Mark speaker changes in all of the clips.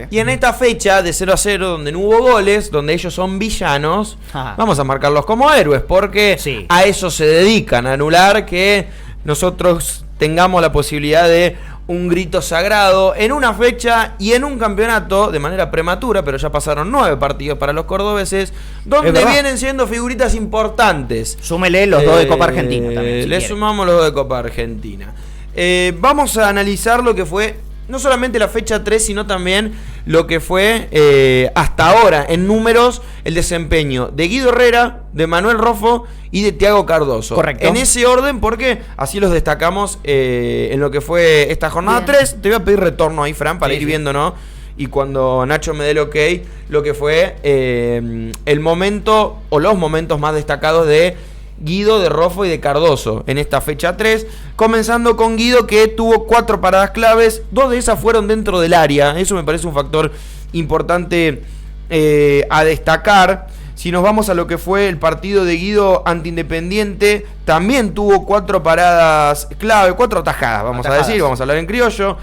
Speaker 1: Y en esta fecha de 0-0, donde no hubo goles, donde ellos son villanos, vamos a marcarlos como héroes, porque a eso se dedican, a anular que nosotros tengamos la posibilidad de un grito sagrado en una fecha y en un campeonato de manera prematura, pero ya pasaron 9 partidos para los cordobeses, donde vienen siendo figuritas importantes.
Speaker 2: Súmele los 2 de Copa Argentina también.
Speaker 1: Si le sumamos los 2 de Copa Argentina. Vamos a analizar lo que fue no solamente la fecha 3, sino también lo que fue hasta ahora en números el desempeño de Guido Herrera, de Manuel Roffo y de Thiago Cardoso.
Speaker 2: Correcto.
Speaker 1: En ese orden, porque así los destacamos en lo que fue esta jornada 3. Te voy a pedir retorno ahí, Fran, para ir viendo, ¿no? Y cuando Nacho me dé el ok, lo que fue el momento o los momentos más destacados de Guido, de Roffo y de Cardoso en esta fecha 3, comenzando con Guido, que tuvo 4 paradas claves, 2 de esas fueron dentro del área. Eso me parece un factor importante a destacar. Si nos vamos a lo que fue el partido de Guido ante Independiente, también tuvo 4 paradas clave, 4 atajadas, vamos a decir, vamos a hablar en criollo.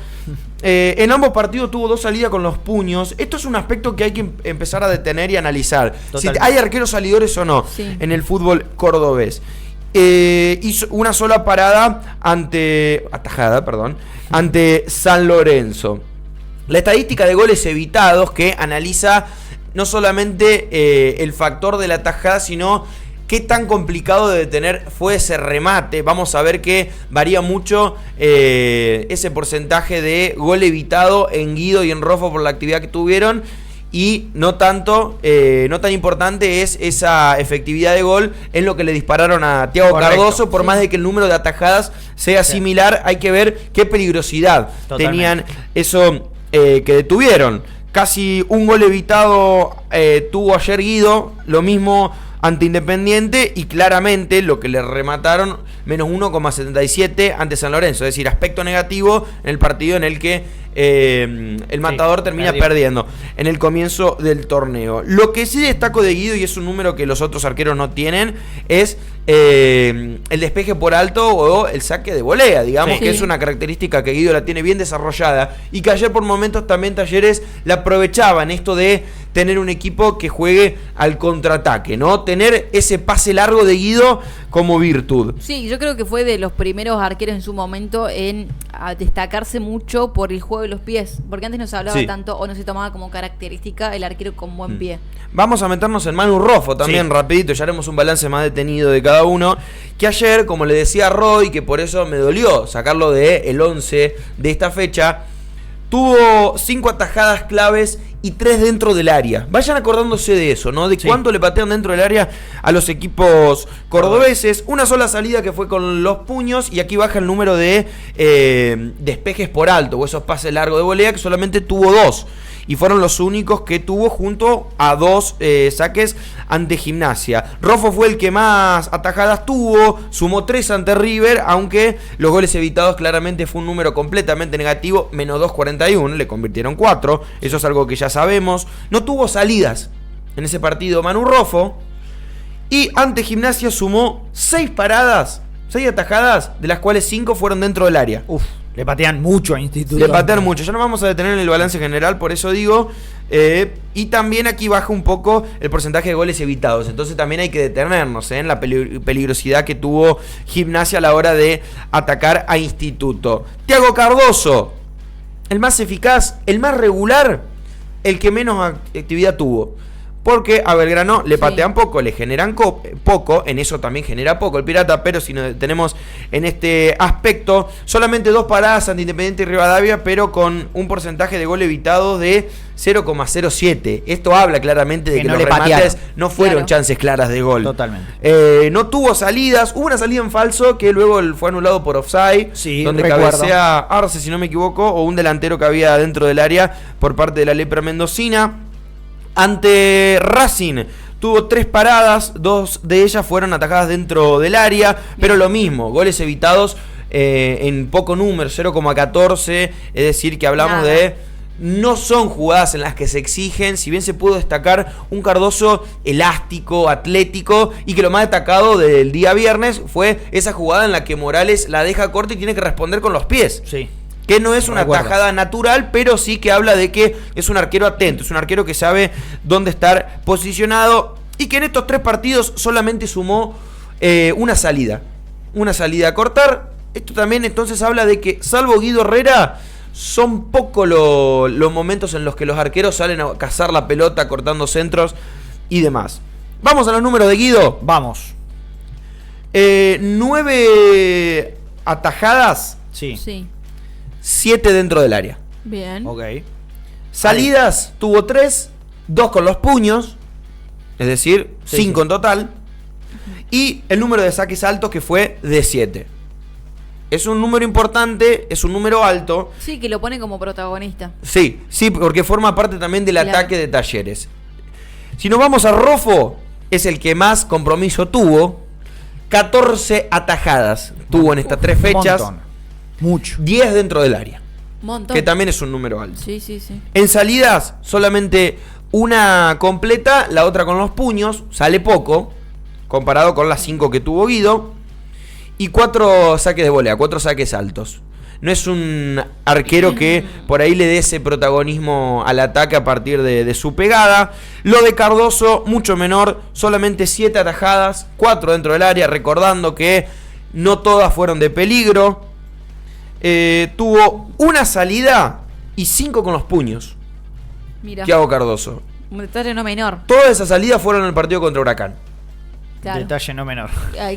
Speaker 1: En ambos partidos tuvo 2 salidas con los puños. Esto es un aspecto que hay que empezar a detener y analizar. Totalmente. Si hay arqueros salidores o no en el fútbol cordobés. Hizo una sola parada ante San Lorenzo. La estadística de goles evitados, que analiza no solamente el factor de la tajada, sino qué tan complicado de detener fue ese remate. Vamos a ver que varía mucho ese porcentaje de gol evitado en Guido y en Roffo por la actividad que tuvieron. Y no tan importante es esa efectividad de gol en lo que le dispararon a Thiago Cardoso. Por más de que el número de atajadas sea similar, hay que ver qué peligrosidad tenían eso que detuvieron. Casi un gol evitado tuvo ayer Guido, lo mismo ante Independiente, y claramente lo que le remataron, menos 1,77 ante San Lorenzo. Es decir, aspecto negativo en el partido en el que el matador termina perdiendo en el comienzo del torneo. Lo que sí destaco de Guido, y es un número que los otros arqueros no tienen, es el despeje por alto o el saque de volea, digamos, que es una característica que Guido la tiene bien desarrollada, y que ayer por momentos también Talleres la aprovechaban, esto de tener un equipo que juegue al contraataque, ¿no? Tener ese pase largo de Guido como virtud.
Speaker 3: Sí, yo creo que fue de los primeros arqueros en su momento en destacarse mucho por el juego de los pies, porque antes no se hablaba tanto o no se tomaba como característica el arquero con buen pie. Vamos
Speaker 1: a meternos en Manu Roffo también rapidito, ya haremos un balance más detenido de cada uno, que ayer, como le decía Roy, que por eso me dolió sacarlo del 11 de esta fecha, tuvo 5 atajadas claves y 3 dentro del área. Vayan acordándose de eso, ¿no? De cuánto le patean dentro del área a los equipos cordobeses. Una sola salida que fue con los puños, y aquí baja el número de despejes por alto, o esos pases largos de volea, que solamente tuvo 2. Y fueron los únicos que tuvo, junto a 2 saques ante Gimnasia. Roffo fue el que más atajadas tuvo, sumó 3 ante River, aunque los goles evitados claramente fue un número completamente negativo, menos 2,41, le convirtieron 4, eso es algo que ya sabemos. No tuvo salidas en ese partido Manu Roffo, y ante Gimnasia sumó 6 paradas, 6 atajadas, de las cuales 5 fueron dentro del área.
Speaker 2: Le patean mucho a Instituto.
Speaker 1: Le patean mucho. Ya nos vamos a detener en el balance general, por eso digo. Y también aquí baja un poco el porcentaje de goles evitados. Entonces también hay que detenernos en la peligrosidad que tuvo Gimnasia a la hora de atacar a Instituto. Thiago Cardoso, el más eficaz, el más regular, el que menos actividad tuvo. Porque a Belgrano le patean poco, le generan poco, en eso también genera poco el Pirata, pero si nos detenemos en este aspecto, solamente 2 paradas ante Independiente y Rivadavia, pero con un porcentaje de gol evitado de 0,07. Esto habla claramente de que los remates no fueron chances claras de gol.
Speaker 2: Totalmente.
Speaker 1: No tuvo salidas, hubo una salida en falso que luego fue anulado por offside, donde cabecea Arce, si no me equivoco, o un delantero que había dentro del área por parte de la Lepra Mendocina. Ante Racing tuvo 3 paradas, 2 de ellas fueron atajadas dentro del área, pero lo mismo, goles evitados en poco número, 0,14, es decir que hablamos de... No son jugadas en las que se exigen, si bien se pudo destacar un Cardoso elástico, atlético, y que lo más destacado del día viernes fue esa jugada en la que Morales la deja corta y tiene que responder con los pies. que no es una tajada natural, pero sí que habla de que es un arquero atento, es un arquero que sabe dónde estar posicionado y que en estos 3 partidos solamente sumó una salida a cortar. Esto también entonces habla de que, salvo Guido Herrera, son pocos los momentos en los que los arqueros salen a cazar la pelota cortando centros y demás. Vamos a los números de Guido.
Speaker 2: Vamos.
Speaker 1: 9 atajadas.
Speaker 2: Sí.
Speaker 1: 7 dentro del área.
Speaker 3: Bien.
Speaker 2: Ok.
Speaker 1: Salidas tuvo 3, 2 con los puños, es decir, 5 en total. Y el número de saques altos, que fue de 7. Es un número importante, es un número alto.
Speaker 3: Sí, que lo pone como protagonista.
Speaker 1: Sí, porque forma parte también del ataque de Talleres. Si nos vamos a Roffo, es el que más compromiso tuvo. 14 atajadas tuvo en estas 3 fechas.
Speaker 2: Montón. Mucho.
Speaker 1: 10 dentro del área.
Speaker 3: Montón.
Speaker 1: Que también es un número alto.
Speaker 3: Sí.
Speaker 1: En salidas, solamente una completa, la otra con los puños, sale poco, comparado con las 5 que tuvo Guido. Y 4 saques de volea, 4 saques altos. No es un arquero que por ahí le dé ese protagonismo al ataque a partir de su pegada. Lo de Cardoso, mucho menor, solamente 7 atajadas, 4 dentro del área, recordando que no todas fueron de peligro. Tuvo una salida y 5 con los puños.
Speaker 3: Mira.
Speaker 1: Thiago Cardoso.
Speaker 3: Un detalle no menor.
Speaker 1: Todas esas salidas fueron en el partido contra Huracán.
Speaker 3: Claro.
Speaker 2: Detalle no menor.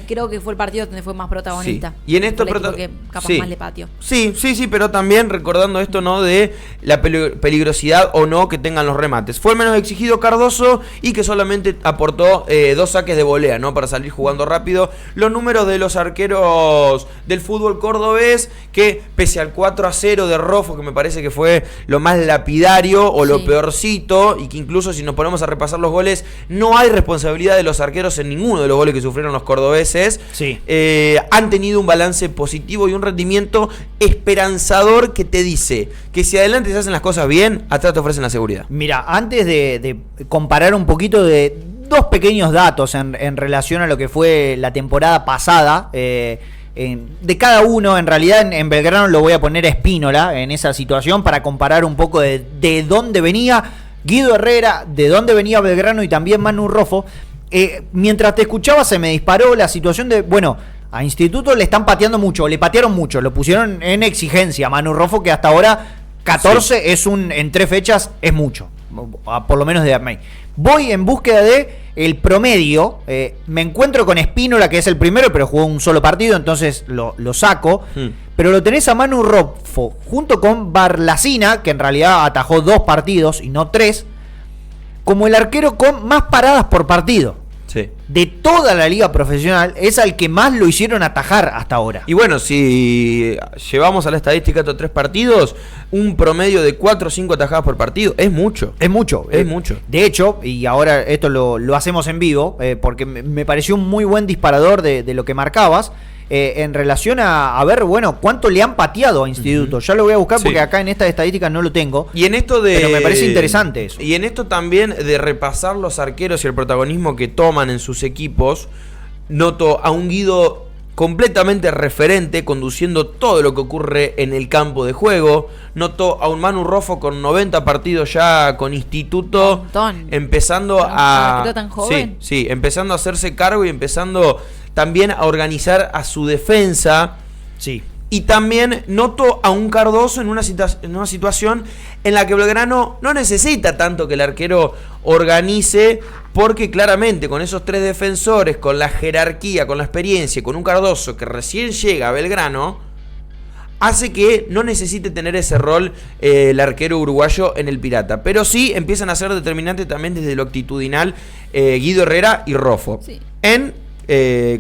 Speaker 3: Creo que fue el partido donde fue más protagonista.
Speaker 1: Sí. Y en esto
Speaker 3: que capaz más le pateó.
Speaker 1: Sí, pero también recordando esto, ¿no? De la peligrosidad o no que tengan los remates. Fue el menos exigido Cardoso y que solamente aportó 2 saques de volea, ¿no? Para salir jugando rápido. Los números de los arqueros del fútbol cordobés, que pese al 4-0 de Roffo, que me parece que fue lo más lapidario o lo peorcito, y que incluso si nos ponemos a repasar los goles, no hay responsabilidad de los arqueros en ninguno de los goles que sufrieron los cordobeses.
Speaker 2: Sí.
Speaker 1: Han tenido un balance positivo y un rendimiento esperanzador que te dice que si adelante se hacen las cosas bien, atrás te ofrecen la seguridad.
Speaker 2: Mira, antes de comparar un poquito de 2 pequeños datos en relación a lo que fue la temporada pasada, de cada uno, en realidad en Belgrano lo voy a poner a Espínola en esa situación para comparar un poco de dónde venía Guido Herrera, de dónde venía Belgrano y también Manu Roffo. Mientras te escuchaba se me disparó la situación de, bueno, a Instituto le están pateando mucho, le patearon mucho, lo pusieron en exigencia. Manu Roffo, que hasta ahora 14 es en 3 fechas es mucho, por lo menos de Armey. Voy en búsqueda de el promedio, me encuentro con Espínola, que es el primero, pero jugó un solo partido, entonces lo saco. Pero lo tenés a Manu Roffo junto con Barlacina, que en realidad atajó 2 partidos y no 3, como el arquero con más paradas por partido.
Speaker 1: Sí.
Speaker 2: De toda la liga profesional, es al que más lo hicieron atajar hasta ahora.
Speaker 1: Y bueno, si llevamos a la estadística estos 3 partidos, un promedio de 4 o 5 atajadas por partido, es mucho.
Speaker 2: Es mucho.
Speaker 1: Es mucho.
Speaker 2: De hecho, y ahora esto lo hacemos en vivo, porque me pareció un muy buen disparador de lo que marcabas, en relación a ver, bueno, cuánto le han pateado a Instituto. Ya lo voy a buscar porque acá en esta estadística no lo tengo.
Speaker 1: Y en esto
Speaker 2: pero me parece interesante eso.
Speaker 1: Y en esto también de repasar los arqueros y el protagonismo que toman en sus equipos, noto a un Guido completamente referente, conduciendo todo lo que ocurre en el campo de juego. Noto a un Manu Roffo con 90 partidos ya con Instituto, empezando a...
Speaker 3: tan joven.
Speaker 1: Sí, empezando a hacerse cargo y empezando también a organizar a su defensa.
Speaker 2: Sí.
Speaker 1: Y también noto a un Cardoso en una situación en la que Belgrano no necesita tanto que el arquero organice, porque claramente con esos 3 defensores, con la jerarquía, con la experiencia, con un Cardoso que recién llega a Belgrano, hace que no necesite tener ese rol el arquero uruguayo en el Pirata. Pero sí empiezan a ser determinantes también desde lo actitudinal Guido Herrera y Roffo. Sí. En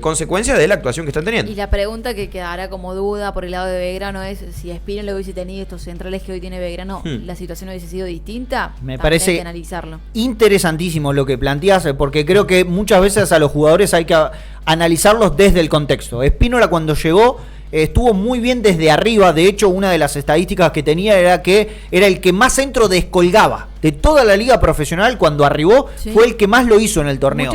Speaker 1: consecuencia de la actuación que están teniendo.
Speaker 3: Y la pregunta que quedará como duda por el lado de Belgrano es si Espínola hubiese tenido estos centrales que hoy tiene Belgrano, la situación hubiese sido distinta.
Speaker 2: Me parece
Speaker 3: hay que analizarlo.
Speaker 2: Interesantísimo lo que planteas, porque creo que muchas veces a los jugadores hay que analizarlos desde el contexto. Espínola cuando llegó estuvo muy bien desde arriba. De hecho, una de las estadísticas que tenía era que era el que más centro descolgaba de toda la liga profesional. Cuando arribó, fue el que más lo hizo en el torneo.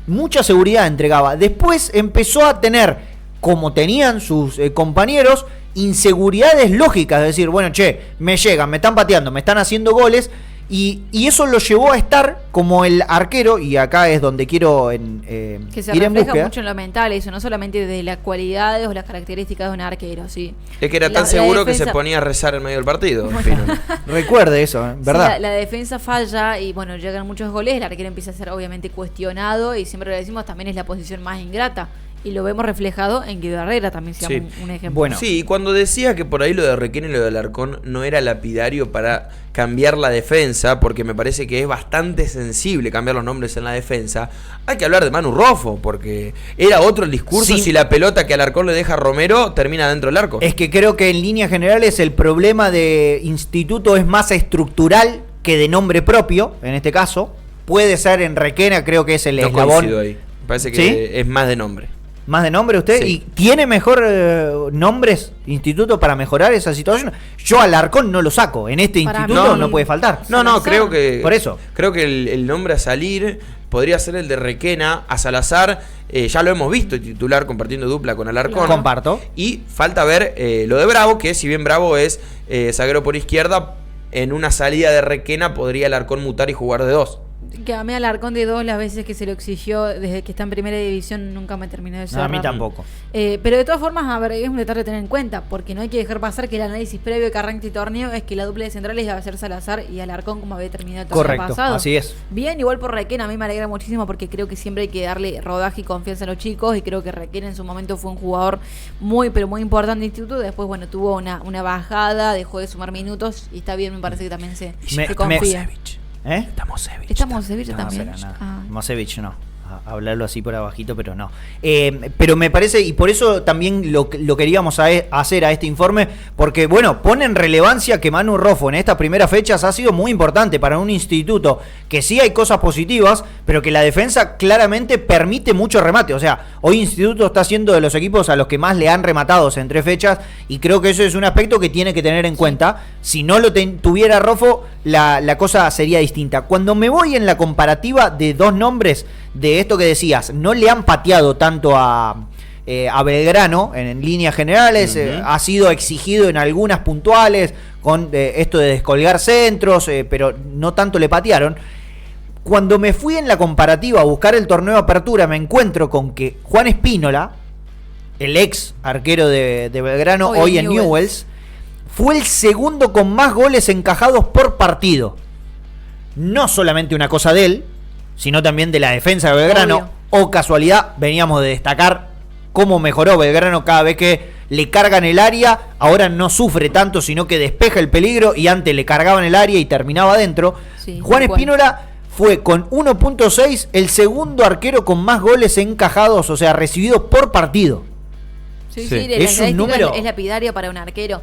Speaker 2: Mucha seguridad entregaba. Después empezó a tener, como tenían sus compañeros, inseguridades lógicas, es decir, bueno, me llegan, me están pateando, me están haciendo goles, y eso lo llevó a estar como el arquero, y acá es donde quiero
Speaker 3: que se
Speaker 2: ir en
Speaker 3: refleja
Speaker 2: búsqueda.
Speaker 3: mucho en lo mental, eso, no solamente de las cualidades o las características de un arquero, sí.
Speaker 1: Es que era tan seguro que se ponía a rezar en medio del partido.
Speaker 2: Recuerde eso, ¿verdad?
Speaker 3: Sí, la defensa falla y bueno, llegan muchos goles, el arquero empieza a ser obviamente cuestionado y siempre lo decimos, también es la posición más ingrata. Y lo vemos reflejado en Guido Herrera también, sea un ejemplo.
Speaker 1: Bueno. Sí, y cuando decía que por ahí lo de Requena y lo de Alarcón no era lapidario para cambiar la defensa, porque me parece que es bastante sensible cambiar los nombres en la defensa, hay que hablar de Manu Roffo, porque era otro el discurso si la pelota que Alarcón le deja a Romero termina dentro del arco.
Speaker 2: Es que creo que en líneas generales el problema de Instituto es más estructural que de nombre propio, en este caso. Puede ser en Requena, creo que es el eslabón.
Speaker 1: Ahí. Me parece que es más de nombre.
Speaker 2: ¿Más de nombre usted?
Speaker 1: Sí.
Speaker 2: ¿Y tiene mejor nombres Instituto para mejorar esa situación? Yo Alarcón no lo saco. En este
Speaker 3: para
Speaker 2: instituto
Speaker 3: mí,
Speaker 2: no puede faltar.
Speaker 1: No, creo que...
Speaker 2: Por eso.
Speaker 1: Creo que el nombre a salir podría ser el de Requena. A Salazar ya lo hemos visto titular compartiendo dupla con Alarcón.
Speaker 2: Claro. Comparto.
Speaker 1: Y falta ver lo de Bravo, que si bien Bravo es zaguero por izquierda, en una salida de Requena podría Alarcón mutar y jugar de 2.
Speaker 3: Que a mí Alarcón de 2 las veces que se lo exigió desde que está en primera división nunca me terminó de cerrar.
Speaker 2: A mí tampoco.
Speaker 3: Pero de todas formas, a ver, es un detalle a tener en cuenta, porque no hay que dejar pasar que el análisis previo que arranque el torneo es que la dupla de centrales iba a ser Salazar y Alarcón como había terminado el torneo pasado.
Speaker 2: Así es.
Speaker 3: Bien, igual por Requena, a mí me alegra muchísimo porque creo que siempre hay que darle rodaje y confianza a los chicos y creo que Requena en su momento fue un jugador muy, pero muy importante de instituto. Después, bueno, tuvo una bajada, dejó de sumar minutos y está bien, me parece que también se confía.
Speaker 1: Está Mosevich.
Speaker 3: ¿Está Mosevich también?
Speaker 2: Mosevich no. Hablarlo así por abajito, pero no. Pero me parece, y por eso también lo queríamos hacer a este informe, porque bueno, pone en relevancia que Manu Roffo en estas primeras fechas ha sido muy importante para un instituto, que sí hay cosas positivas, pero que la defensa claramente permite mucho remate. O sea, hoy Instituto está siendo de los equipos a los que más le han rematado en 3 fechas, y creo que eso es un aspecto que tiene que tener en cuenta. Si no lo tuviera Roffo, la cosa sería distinta. Cuando me voy en la comparativa de dos nombres, de esto que decías, no le han pateado tanto a Belgrano en líneas generales, ha sido exigido en algunas puntuales con esto de descolgar centros, pero no tanto le patearon. Cuando me fui en la comparativa a buscar el torneo de apertura, me encuentro con que Juan Espínola, el ex arquero de Belgrano, hoy en Newell's, fue el segundo con más goles encajados por partido. No solamente una cosa de él, sino también de la defensa de Belgrano. O casualidad, veníamos de destacar cómo mejoró Belgrano cada vez que le cargan el área. Ahora no sufre tanto, sino que despeja el peligro, y antes le cargaban el área y terminaba adentro. Sí, Juan Espínola fue con 1.6 el segundo arquero con más goles encajados, o sea, recibidos por partido.
Speaker 3: Sí, es un número. Es lapidario para un arquero.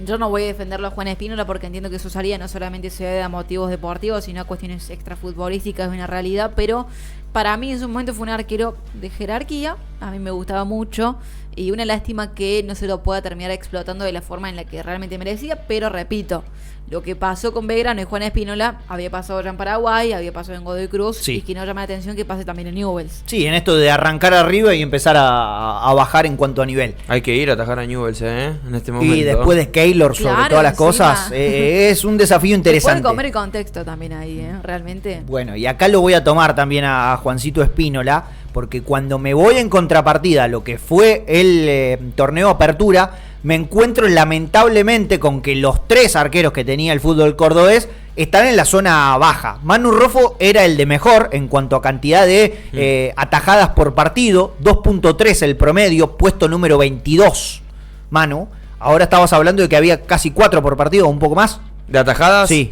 Speaker 3: Yo no voy a defenderlo a Juan Espínola porque entiendo que su salida no solamente se debe a motivos deportivos, sino a cuestiones extrafutbolísticas, es una realidad, pero para mí en su momento fue un arquero de jerarquía, a mí me gustaba mucho, y una lástima que no se lo pueda terminar explotando de la forma en la que realmente merecía, pero repito, lo que pasó con Belgrano y Juan Espínola había pasado ya en Paraguay, había pasado en Godoy Cruz, y que no llama la atención que pase también en Newell's.
Speaker 2: Sí, en esto de arrancar arriba y empezar a bajar en cuanto a nivel.
Speaker 1: Hay que ir a atajar a Newell's en este momento.
Speaker 2: Y después de Keylor sobre todas las cosas, es un desafío interesante.
Speaker 3: Puede comer el contexto también ahí, realmente.
Speaker 2: Bueno, y acá lo voy a tomar también a Juancito Espínola, porque cuando me voy en contrapartida a lo que fue el torneo apertura, me encuentro lamentablemente con que los 3 arqueros que tenía el fútbol cordobés están en la zona baja. Manu Roffo era el de mejor en cuanto a cantidad de atajadas por partido, 2.3 el promedio, puesto número 22. Manu, ahora estabas hablando de que había casi 4 por partido, un poco más.
Speaker 1: ¿De atajadas?
Speaker 2: Sí.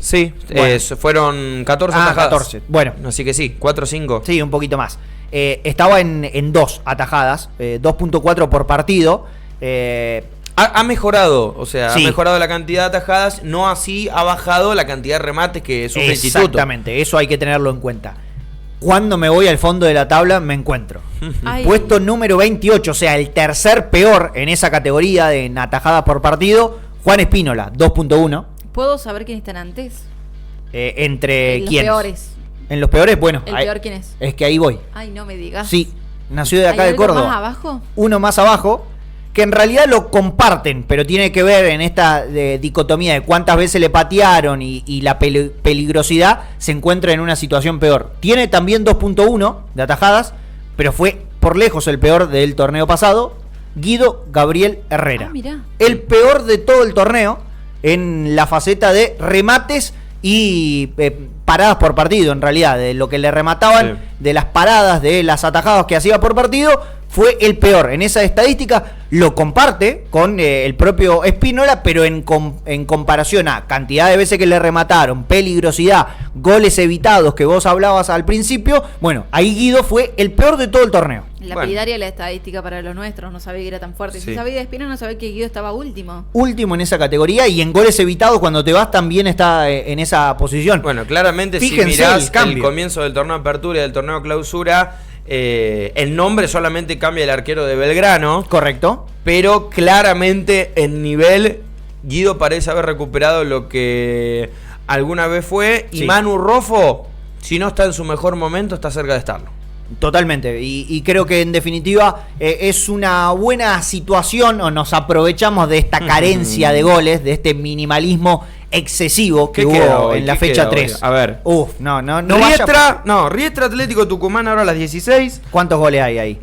Speaker 1: Bueno. Fueron 14 atajadas.
Speaker 2: 14. Bueno.
Speaker 1: Así que sí, 4 o 5.
Speaker 2: Sí, un poquito más. Estaba en 2 atajadas, 2.4 por partido.
Speaker 1: Ha mejorado, o sea, ha mejorado la cantidad de atajadas, no así ha bajado la cantidad de remates que sufre el Instituto.
Speaker 2: Exactamente, eso hay que tenerlo en cuenta. Cuando me voy al fondo de la tabla, me encuentro puesto número 28, o sea, el tercer peor en esa categoría de atajadas por partido, Juan Espínola, 2.1.
Speaker 3: ¿Puedo saber quiénes están antes?
Speaker 2: ¿Entre quiénes?
Speaker 3: Los peores.
Speaker 2: En los peores, bueno.
Speaker 3: ¿El peor quién es?
Speaker 2: Es que ahí voy.
Speaker 3: Ay, no me digas.
Speaker 2: Sí, nació de acá de Córdoba.
Speaker 3: ¿Uno más abajo?
Speaker 2: Uno más abajo, que en realidad lo comparten, pero tiene que ver en esta dicotomía de cuántas veces le patearon y la peligrosidad, se encuentra en una situación peor. Tiene también 2.1 de atajadas, pero fue por lejos el peor del torneo pasado, Guido Gabriel Herrera. El peor de todo el torneo en la faceta de remates y paradas por partido, en realidad, de lo que le remataban, de las paradas, de las atajadas que hacía por partido, fue el peor. En esa estadística lo comparte con el propio Spínola, pero en comparación a cantidad de veces que le remataron, peligrosidad, goles evitados que vos hablabas al principio, bueno, ahí Guido fue el peor de todo el torneo.
Speaker 3: Lapidaria la estadística para los nuestros, no sabía que era tan fuerte. Si sabía de Spínola, no sabía que Guido estaba último.
Speaker 2: Último en esa categoría, y en goles evitados cuando te vas también está en esa posición.
Speaker 1: Bueno, claramente fíjense, si mirás el comienzo del torneo apertura y del torneo clausura, el nombre solamente cambia el arquero de Belgrano.
Speaker 2: Correcto.
Speaker 1: Pero claramente en nivel, Guido parece haber recuperado lo que alguna vez fue. Y Manu Roffo, si no está en su mejor momento, está cerca de estarlo.
Speaker 2: Totalmente, y creo que en definitiva es una buena situación, o nos aprovechamos de esta carencia de goles, de este minimalismo excesivo que hubo en la fecha 3.
Speaker 1: A ver.
Speaker 2: No
Speaker 1: Riestra Atlético Tucumán ahora a las 16.
Speaker 2: ¿Cuántos goles hay ahí?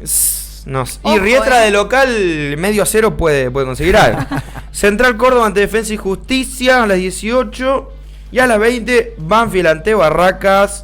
Speaker 1: Y Riestra de local, medio a cero puede conseguir algo. Central Córdoba ante Defensa y Justicia a las 18. Y a las 20, Banfield ante Barracas.